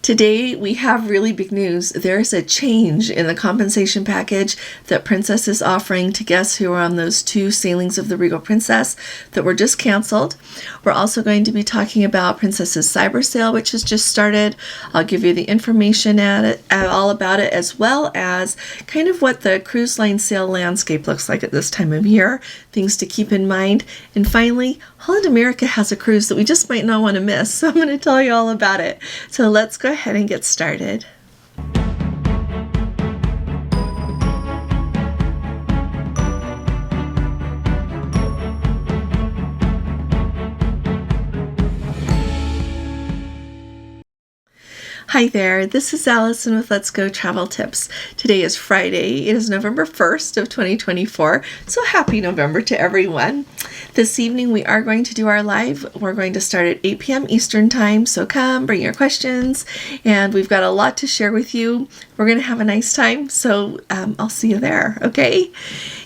Today we have really big news. There's a change in the compensation package that Princess is offering to guests who are on those 2 sailings of the Regal Princess that were just canceled. We're also going to be talking about Princess's cyber sale, which has just started. I'll give you the information all about it, as well as kind of what the cruise line sale landscape looks like at this time of year, things to keep in mind. And finally, Holland America has a cruise that we just might not want to miss, so I'm going to tell you all about it. So let's go ahead and get started. Hi there, this is Allison with Let's Go Travel Tips. Today is Friday. It is November 1st of 2024, so happy November to everyone. This evening we are going to do our live. We're going to start at 8 p.m. Eastern Time, so come, bring your questions, and we've got a lot to share with you. We're going to have a nice time, so I'll see you there, okay?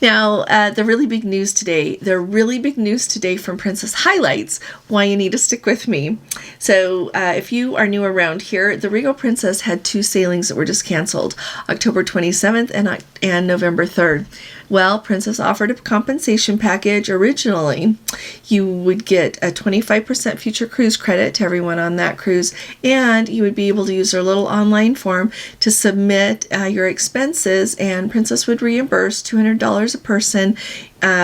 Now, the really big news today from Princess highlights why you need to stick with me. So if you are new around here, the Regal Princess had 2 sailings that were just canceled, October 27th and November 3rd. Well, Princess offered a compensation package. Originally, you would get a 25% future cruise credit to everyone on that cruise, and you would be able to use their little online form to submit your expenses, and Princess would reimburse $200 a person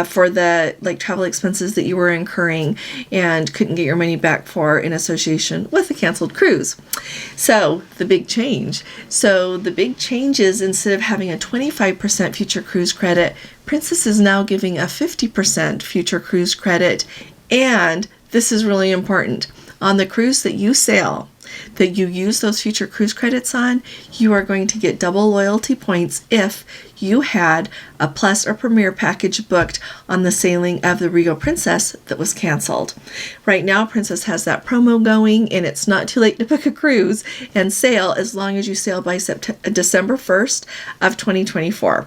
for the travel expenses that you were incurring and couldn't get your money back for in association with the canceled cruise. So the big change is, instead of having a 25% future cruise credit, Princess is now giving a 50% future cruise credit. And this is really important. On the cruise that you sail, that you use those future cruise credits on, you are going to get double loyalty points if you had a Plus or Premier package booked on the sailing of the Regal Princess that was canceled. Right now, Princess has that promo going, and it's not too late to book a cruise and sail as long as you sail by December 1st of 2024.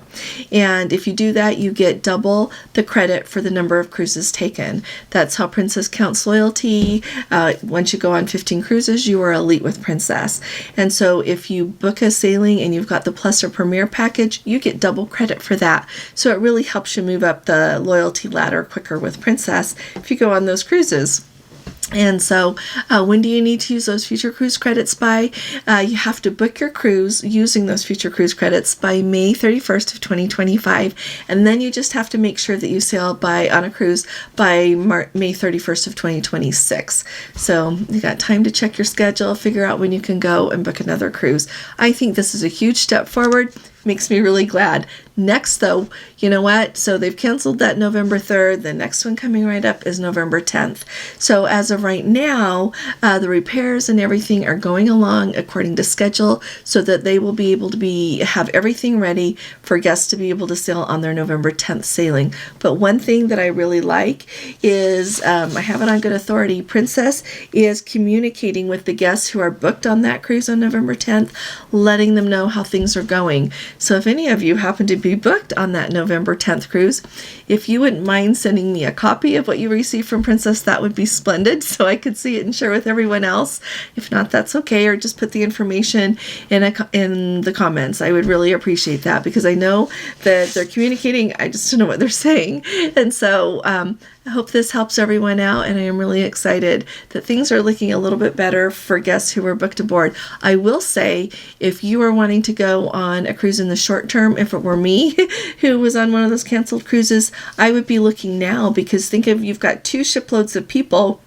And if you do that, you get double the credit for the number of cruises taken. That's how Princess counts loyalty. Once you go on 15 cruises, you are elite with Princess. And so if you book a sailing and you've got the Plus or Premier package, you get double credit for that. So it really helps you move up the loyalty ladder quicker with Princess if you go on those cruises. And so when do you need to use those future cruise credits by? You have to book your cruise using those future cruise credits by May 31st of 2025. And then you just have to make sure that you sail on a cruise by May 31st of 2026. So you got time to check your schedule, figure out when you can go and book another cruise. I think this is a huge step forward. Makes me really glad. Next, though, you know what? So they've canceled that November 3rd. The next one coming right up is November 10th. So as of right now, the repairs and everything are going along according to schedule so that they will be able to have everything ready for guests to be able to sail on their November 10th sailing. But one thing that I really like is, I have it on good authority, Princess is communicating with the guests who are booked on that cruise on November 10th, letting them know how things are going. So if any of you happen to be booked on that November 10th cruise, if you wouldn't mind sending me a copy of what you received from Princess, that would be splendid, so I could see it and share with everyone else. If not, that's okay, or just put the information in the comments. I would really appreciate that, because I know that they're communicating, I just don't know what they're saying. And so I hope this helps everyone out, and I am really excited that things are looking a little bit better for guests who were booked aboard. I will say, if you are wanting to go on a cruise in the short term, if it were me who was on one of those canceled cruises, I would be looking now, because think of, you've got 2 shiploads of people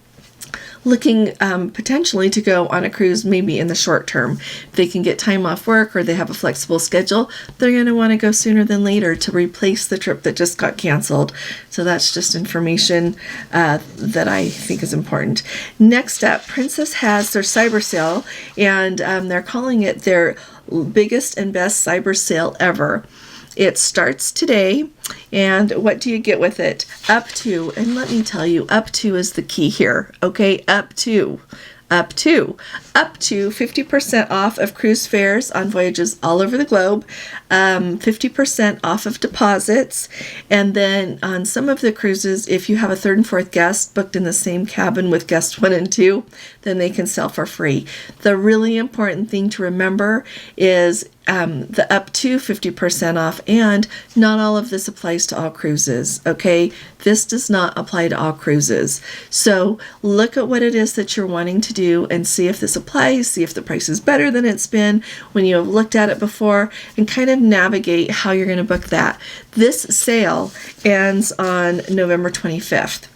looking potentially to go on a cruise maybe in the short term. If they can get time off work or they have a flexible schedule, they're going to want to go sooner than later to replace the trip that just got canceled. So that's just information that I think is important. Next up, Princess has their cyber sale, and they're calling it their biggest and best cyber sale ever. It starts today, and what do you get with it? Up to, and let me tell you, up to is the key here, okay? Up to up to 50% off of cruise fares on voyages all over the globe, 50% off of deposits, and then on some of the cruises, if you have a third and fourth guest booked in the same cabin with guest 1 and 2, then they can sail for free. The really important thing to remember is the up to 50% off, and not all of this applies to all cruises, okay? This does not apply to all cruises. So look at what it is that you're wanting to do and see if this applies, see if the price is better than it's been when you have looked at it before, and kind of navigate how you're going to book that. This sale ends on November 25th.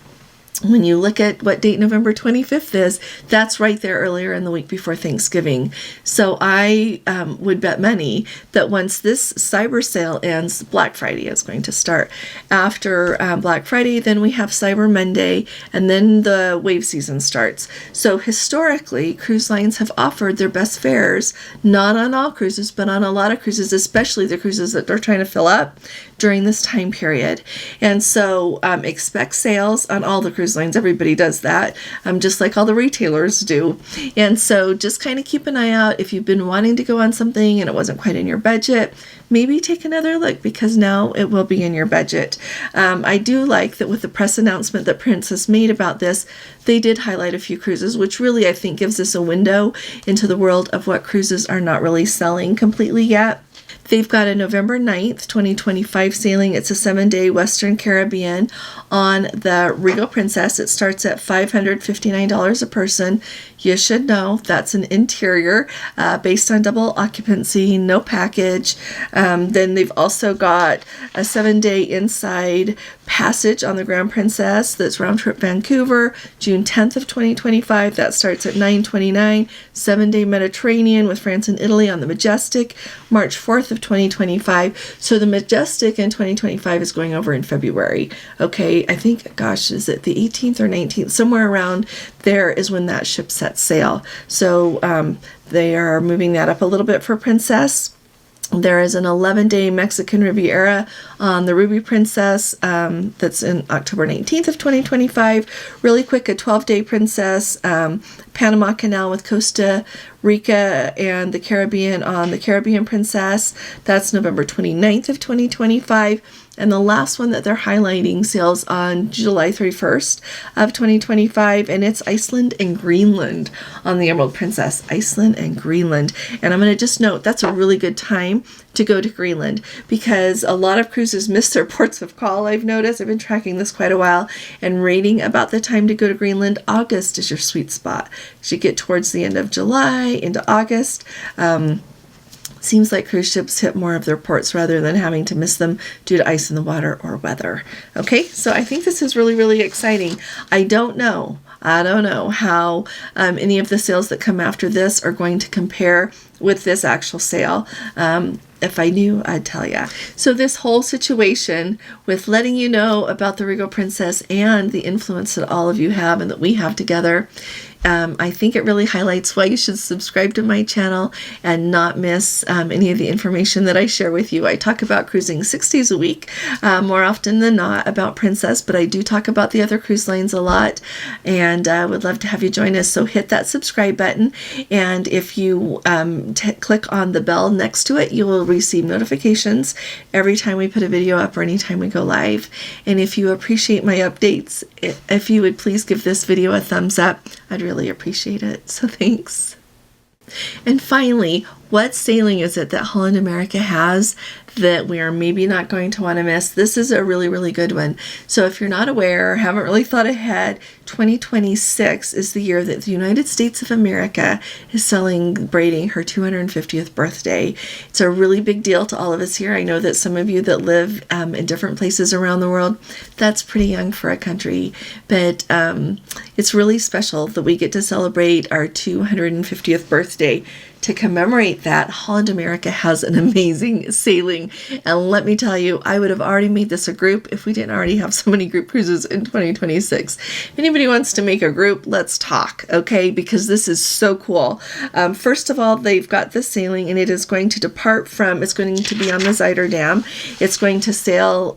When you look at what date November 25th is, that's right there earlier in the week before Thanksgiving. So I would bet money that once this cyber sale ends, Black Friday is going to start. After Black Friday, then we have Cyber Monday, and then the wave season starts. So historically, cruise lines have offered their best fares, not on all cruises, but on a lot of cruises, especially the cruises that they're trying to fill up during this time period. And so expect sales on all the cruise lines. Everybody does that, just like all the retailers do. And so just kind of keep an eye out. If you've been wanting to go on something and it wasn't quite in your budget, maybe take another look, because now it will be in your budget. I do like that with the press announcement that Princess made about this, they did highlight a few cruises, which really I think gives us a window into the world of what cruises are not really selling completely yet. They've got a November 9th, 2025 sailing. It's a 7-day Western Caribbean on the Regal Princess. It starts at $559 a person. You should know that's an interior based on double occupancy, no package. Then they've also got a 7-day inside passage on the Grand Princess that's round trip Vancouver, June 10th of 2025. That starts at $929. 7-day Mediterranean with France and Italy on the Majestic, March 4th of 2025. So the Majestic in 2025 is going over in February. Okay, I think, gosh, is it the 18th or 19th? Somewhere around there is when that ship sets sail. So they are moving that up a little bit for Princess. There is an 11-day Mexican Riviera on the Ruby Princess that's in October 19th of 2025. Really quick, a 12-day Princess, Panama Canal with Costa Rica and the Caribbean on the Caribbean Princess. That's November 29th of 2025. And the last one that they're highlighting sails on July 31st of 2025, and it's Iceland and Greenland on the Emerald Princess. Iceland and Greenland. And I'm going to just note that's a really good time to go to Greenland, because a lot of cruises miss their ports of call. I've noticed. I've been tracking this quite a while and reading about the time to go to Greenland. August is your sweet spot. As you get towards the end of July into August, seems like cruise ships hit more of their ports rather than having to miss them due to ice in the water or weather. Okay, so I think this is really, really exciting. I don't know how any of the sales that come after this are going to compare with this actual sale. If I knew, I'd tell ya. So this whole situation with letting you know about the Regal Princess and the influence that all of you have and that we have together, I think it really highlights why you should subscribe to my channel and not miss any of the information that I share with you. I talk about cruising 6 days a week, more often than not about Princess, but I do talk about the other cruise lines a lot, and I would love to have you join us. So hit that subscribe button, and if you click on the bell next to it, you will receive notifications every time we put a video up or anytime we go live. And if you appreciate my updates, if you would please give this video a thumbs up, I'd really appreciate it. So thanks. And finally, what sailing is it that Holland America has that we are maybe not going to want to miss? This is a really, really good one. So if you're not aware or haven't really thought ahead, 2026 is the year that the United States of America is celebrating her 250th birthday. It's a really big deal to all of us here. I know that some of you that live in different places around the world, that's pretty young for a country, but it's really special that we get to celebrate our 250th birthday. To commemorate like that, Holland America has an amazing sailing. And let me tell you, I would have already made this a group if we didn't already have so many group cruises in 2026. If anybody wants to make a group, let's talk, okay? Because this is so cool. First of all, they've got this sailing, and it is going to depart from, it's going to be on the Zider Dam. It's going to sail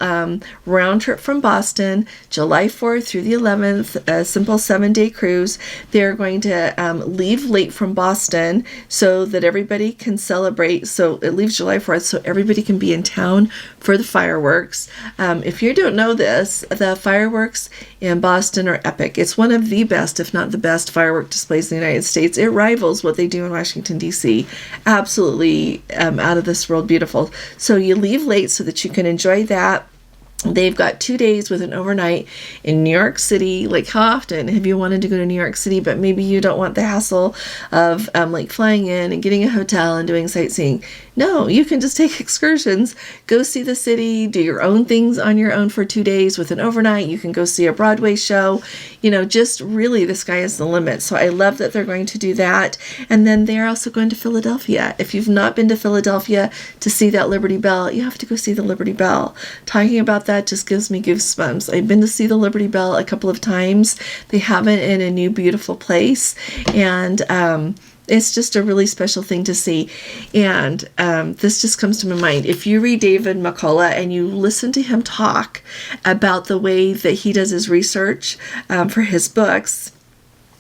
round trip from Boston, July 4th through the 11th, a simple 7-day cruise. They're going to leave late from Boston so that everybody can celebrate. So it leaves July 4th so everybody can be in town for the fireworks. If you don't know this, the fireworks in Boston are epic. It's one of the best, if not the best, firework displays in the United States. It rivals what they do in Washington, D.C. Absolutely out of this world beautiful. So you leave late so that you can enjoy that. They've got 2 days with an overnight in New York City. Like, how often have you wanted to go to New York City, but maybe you don't want the hassle of like flying in and getting a hotel and doing sightseeing? No, you can just take excursions, go see the city, do your own things on your own for 2 days with an overnight. You can go see a Broadway show. Just really the sky is the limit. So I love that they're going to do that. And then they're also going to Philadelphia. If you've not been to Philadelphia to see that Liberty Bell, you have to go see the Liberty Bell. Talking about that just gives me goosebumps. I've been to see the Liberty Bell a couple of times. They have it in a new beautiful place, and it's just a really special thing to see. And this just comes to my mind. If you read David McCullough and you listen to him talk about the way that he does his research for his books,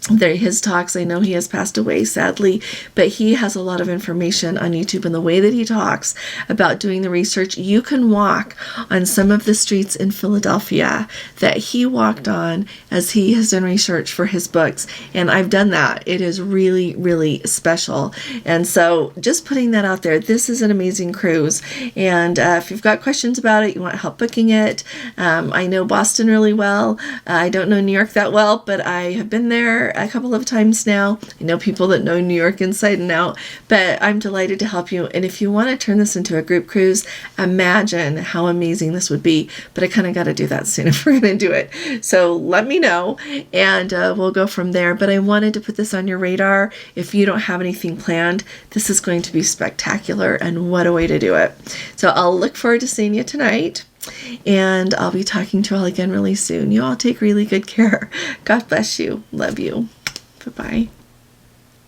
his talks, I know he has passed away sadly, but he has a lot of information on YouTube, and the way that he talks about doing the research, you can walk on some of the streets in Philadelphia that he walked on as he has done research for his books, and I've done that. It is really, really special. And so just putting that out there, this is an amazing cruise, and if you've got questions about it, you want help booking it, I know Boston really well. I don't know New York that well, but I have been there a couple of times now. I know people that know New York inside and out, but I'm delighted to help you. And if you want to turn this into a group cruise, imagine how amazing this would be. But I kind of got to do that soon if we're going to do it. So let me know, and we'll go from there. But I wanted to put this on your radar. If you don't have anything planned, this is going to be spectacular, and what a way to do it. So I'll look forward to seeing you tonight. And I'll be talking to you all again really soon. You all take really good care. God bless you. Love you. Bye-bye.